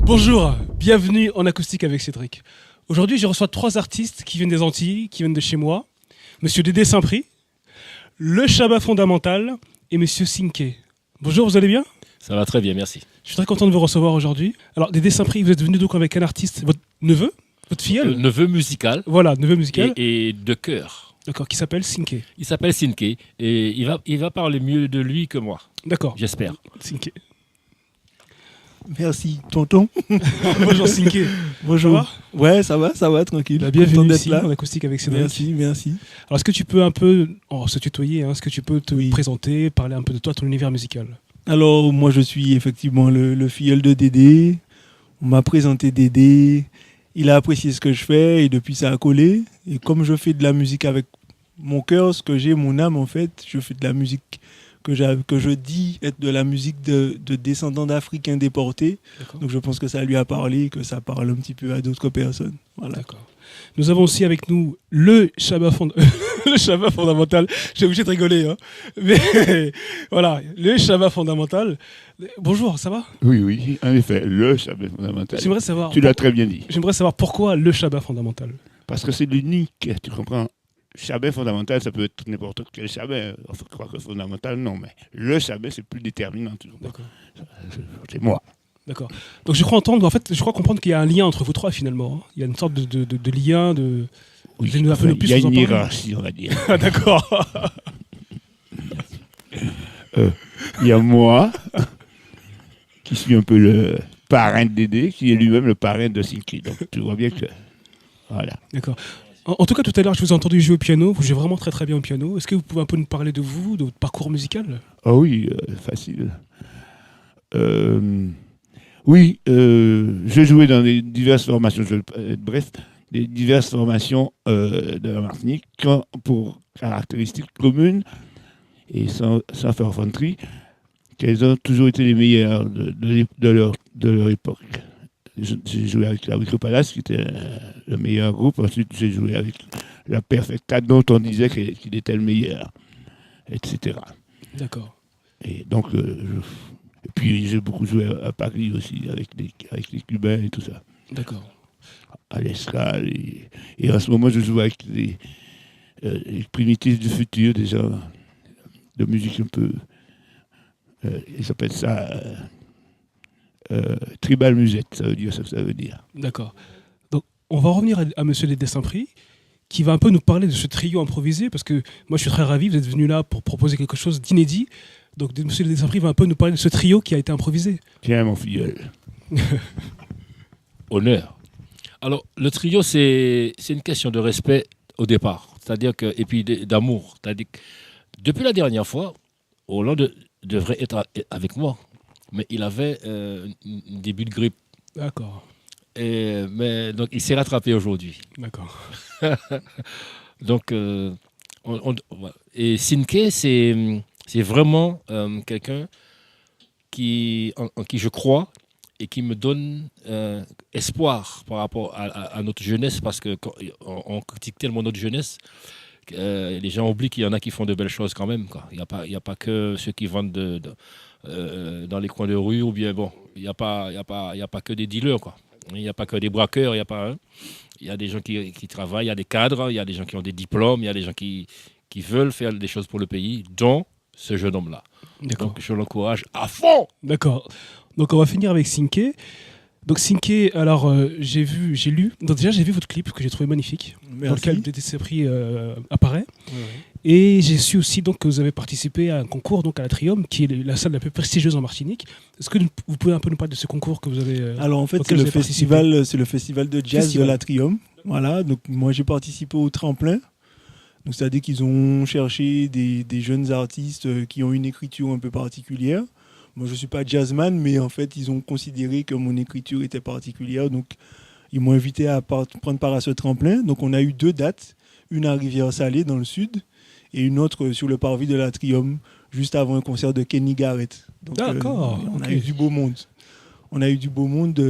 Bonjour, bienvenue en acoustique avec Cédric. Aujourd'hui, je reçois 3 artistes qui viennent des Antilles, qui viennent de chez moi. Monsieur Dédé Saint-Prix, le Shabbat Fondamental et Monsieur Cinqué. Bonjour, vous allez bien ? Ça va très bien, merci. Je suis très content de vous recevoir aujourd'hui. Alors, Dédé Saint-Prix, vous êtes venu donc avec un artiste, votre neveu ? Votre filleul ? Neveu musical. Voilà, neveu musical. Et de cœur. D'accord, qui s'appelle Cinqué. Il s'appelle Cinqué et il va parler mieux de lui que moi. D'accord. J'espère. Cinqué. Merci, tonton. Bonjour Cinqué. Bonjour. Ça va ? Ouais, ça va, tranquille. Bah, bienvenue Content d'être ici là. en acoustique avec Cédric. Merci. Alors, est-ce que tu peux un peu, se tutoyer, est-ce que tu peux te Oui. présenter, parler un peu de toi, ton univers musical ? Alors, moi, je suis effectivement le filleul de Dédé. On m'a présenté Dédé. Il a apprécié ce que je fais et depuis, ça a collé. Et comme je fais de la musique avec mon cœur, ce que j'ai, mon âme, en fait, je fais de la musique que je dis être de la musique de descendants d'Africains déportés. D'accord. Donc, je pense que ça lui a parlé, que ça parle un petit peu à d'autres personnes. Voilà. D'accord. Nous avons aussi avec nous le Shabbat, le Shabbat fondamental. J'ai obligé de rigoler, mais voilà, le Shabbat fondamental. Bonjour, ça va ? Oui, en effet, le Shabbat fondamental. J'aimerais savoir. Tu l'as très bien dit. J'aimerais savoir pourquoi le Shabbat fondamental. Parce que c'est l'unique, tu comprends. Shabbat fondamental, ça peut être n'importe quel Shabbat. On croit que fondamental, non, mais le Shabbat, c'est plus déterminant. Tu comprends. D'accord. C'est moi. D'accord. Donc je crois comprendre qu'il y a un lien entre vous trois finalement. Il y a une sorte de lien de. Oui, Vous nous enfin, plus il y a vous en une parler. hiérarchie, on va dire. Ah, d'accord. Il y a moi, qui suis un peu le parrain de Dédé, qui est lui-même le parrain de Cinqué. Donc tu vois bien que... Voilà. D'accord. En tout cas, tout à l'heure, je vous ai entendu jouer au piano. Vous jouez vraiment très très bien au piano. Est-ce que vous pouvez un peu nous parler de vous, de votre parcours musical ? Ah oui, facile. Oui, j'ai joué dans diverses formations, je vais être bref, des diverses formations de la Martinique qui ont pour caractéristiques communes et sans faire fanterie, qu'elles ont toujours été les meilleures de leur époque. J'ai joué avec la Wico Palace, qui était le meilleur groupe. Ensuite, j'ai joué avec la Perfecta, dont on disait qu'il était le meilleur, etc. D'accord. Et donc, et puis j'ai beaucoup joué à Paris aussi, avec les Cubains et tout ça, D'accord. à l'Escale. Et en ce moment, je joue avec les Primitifs du Futur, des gens de musique un peu... ils appellent ça tribal musette, ça veut dire ce que ça veut dire. D'accord. Donc, on va revenir à Monsieur Dédé Saint-Prix, qui va un peu nous parler de ce trio improvisé, parce que moi, je suis très ravi, vous êtes venu là pour proposer quelque chose d'inédit. Donc, Monsieur Dédé Saint-Prix va un peu nous parler de ce trio qui a été improvisé. Tiens, mon filleul. Honneur. Alors, le trio, c'est une question de respect au départ. C'est-à-dire que, et puis d'amour. C'est-à-dire que depuis la dernière fois, Hollande devrait être avec moi. Mais il avait un début de grippe. D'accord. Mais donc, il s'est rattrapé aujourd'hui. D'accord. Donc, voilà. Et Cinqué, c'est vraiment quelqu'un en qui je crois et qui me donne espoir par rapport à notre jeunesse, parce que quand on critique tellement notre jeunesse, les gens oublient qu'il y en a qui font de belles choses quand même, quoi. Il n'y a pas que ceux qui vendent dans les coins de rue, ou bien bon, il n'y a pas que des dealers, quoi. Il n'y a pas que des braqueurs, il y a des gens qui travaillent, il y a des cadres, il y a des gens qui ont des diplômes, il y a des gens qui veulent faire des choses pour le pays, dont ce jeune homme-là. D'accord. Donc je l'encourage à fond. D'accord. Donc, on va finir avec Cinqué. Donc, Cinqué, alors, j'ai lu. Donc, déjà, j'ai vu votre clip que j'ai trouvé magnifique, dans lequel Dédé Saint-Prix apparaît. Ouais. Et j'ai su aussi donc, que vous avez participé à un concours donc, à la Trium, qui est la salle la plus prestigieuse en Martinique. Est-ce que vous pouvez un peu nous parler de ce concours que vous avez Alors en fait, c'est auquel le vous avez participé ? festival de jazz Festival. de l'Atrium. Voilà, donc moi j'ai participé au tremplin. Donc c'est-à-dire qu'ils ont cherché des jeunes artistes qui ont une écriture un peu particulière. Moi je ne suis pas jazzman, mais en fait ils ont considéré que mon écriture était particulière. Donc ils m'ont invité à prendre part à ce tremplin. Donc on a eu 2 dates, une à Rivière-Salée dans le sud et une autre sur le parvis de l'Atrium, juste avant un concert de Kenny Garrett. Donc, D'accord. on a Ok. eu du beau monde. On a eu du beau monde,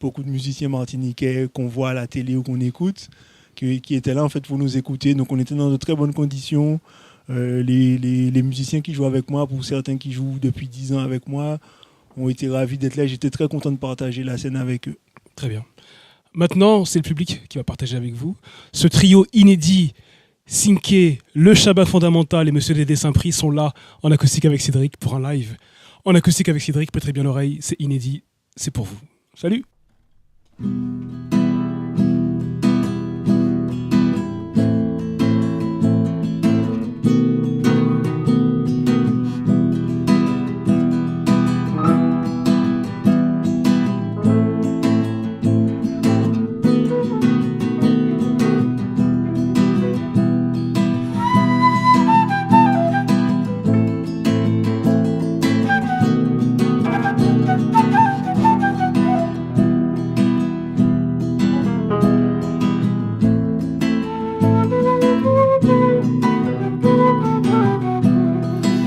beaucoup de musiciens martiniquais qu'on voit à la télé ou qu'on écoute. qui étaient là en fait pour nous écouter. Donc on était dans de très bonnes conditions. Les musiciens qui jouent avec moi, pour certains qui jouent depuis 10 ans avec moi, ont été ravis d'être là. J'étais très content de partager la scène avec eux. Très bien. Maintenant, c'est le public qui va partager avec vous. Ce trio inédit, Cinqué, le Shabbat Fondamental et Monsieur Dédé Saint-Prix sont là en acoustique avec Cédric pour un live. En acoustique avec Cédric, prêtez bien l'oreille, c'est inédit, c'est pour vous. Salut!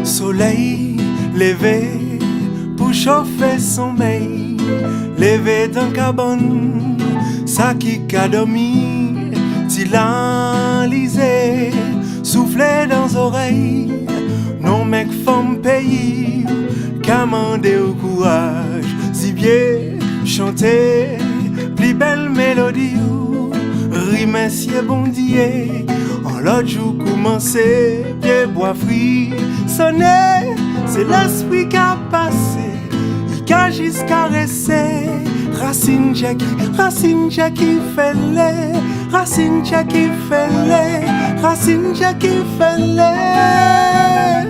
Soleil levé pour chauffer sommeil, levé dans cabane, ça qui a dormi, tilalisé, soufflé dans les oreilles, non mec femme pays, commandé au courage, si bien chanter, plus belle mélodie, rime si bondier, en l'autre jour commencer, bien bois frit, sonner, c'est l'esprit qui a passé, il a juste caressé, Racine Jackie fait les, Racine Jackie fait les, Racine Jackie fait les,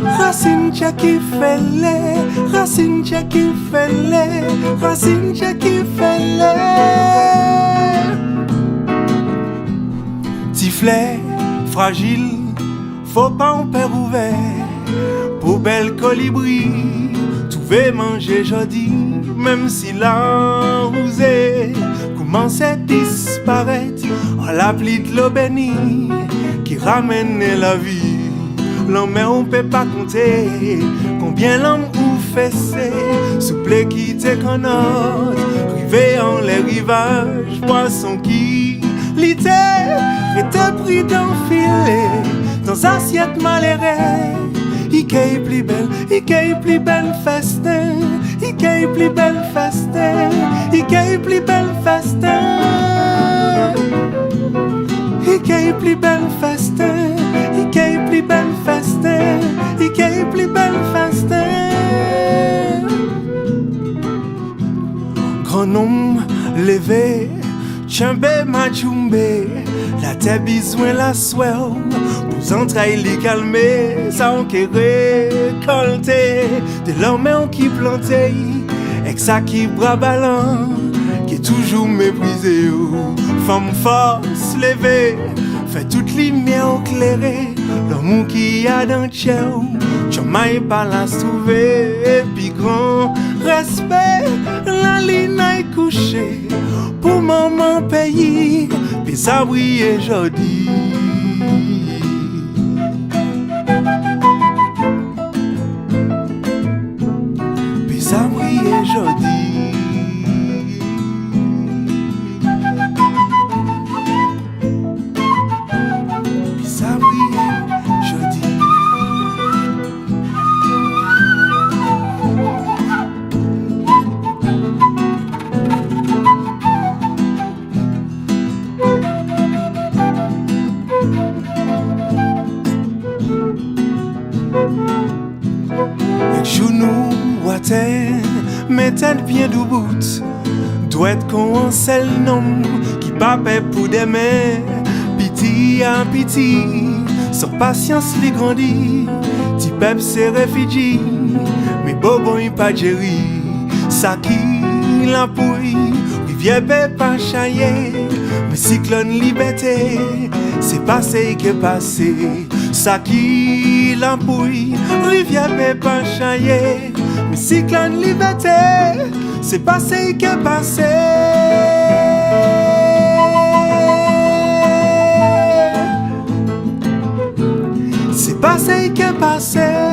Racine Jackie fait les, Racine Jackie fait les, Racine Jackie fait les. Tiflet, fragile, faut pas en père ouvert. Pour belle colibri, tout veut manger jodi, même si la rousée commence à disparaître. En la pluie de l'eau bénie qui ramène la vie. L'homme on peut pas compter combien l'homme ou fessé, souple qui te connote, rivé en les rivages, poisson qui l'été, était pris d'enfiler dans assiette malheureux. Il est plus belle, il est plus belle festin, il est plus belle festin, il est plus belle festin, il est plus belle festin, il est plus belle festin, il est plus belle festin. Grand homme levé, chambé majumbe, la tête besoin la swell. Pour entrer les calmer, ça on qui récolter. De l'homme qui planté, et ça qui bras ballon, qui est toujours méprisé. Femme force levée, fait toute lumière éclairée. L'amour qui a dans le ciel, jamais pas la trouver. Et puis grand respect, la ligne est couchée. Pour maman pays, puis ça brille jodi. Puis ça brille jodi. Puis ça brille jodi. Genou à terre, mais tête bien debout. Doit être qu'on en sait le nom qui pape pour des mains. Piti à piti, sans patience les grandit. Ti pep c'est réfugié, mais bobo y pas géri. Ça qui la pouille, rivière pas chaillé. Mais cyclone liberté, c'est passé que passé. Ça qui l'embrouille, rivière pas chaillé. Mais cyclone liberté, c'est passé que passé. C'est passé que passé.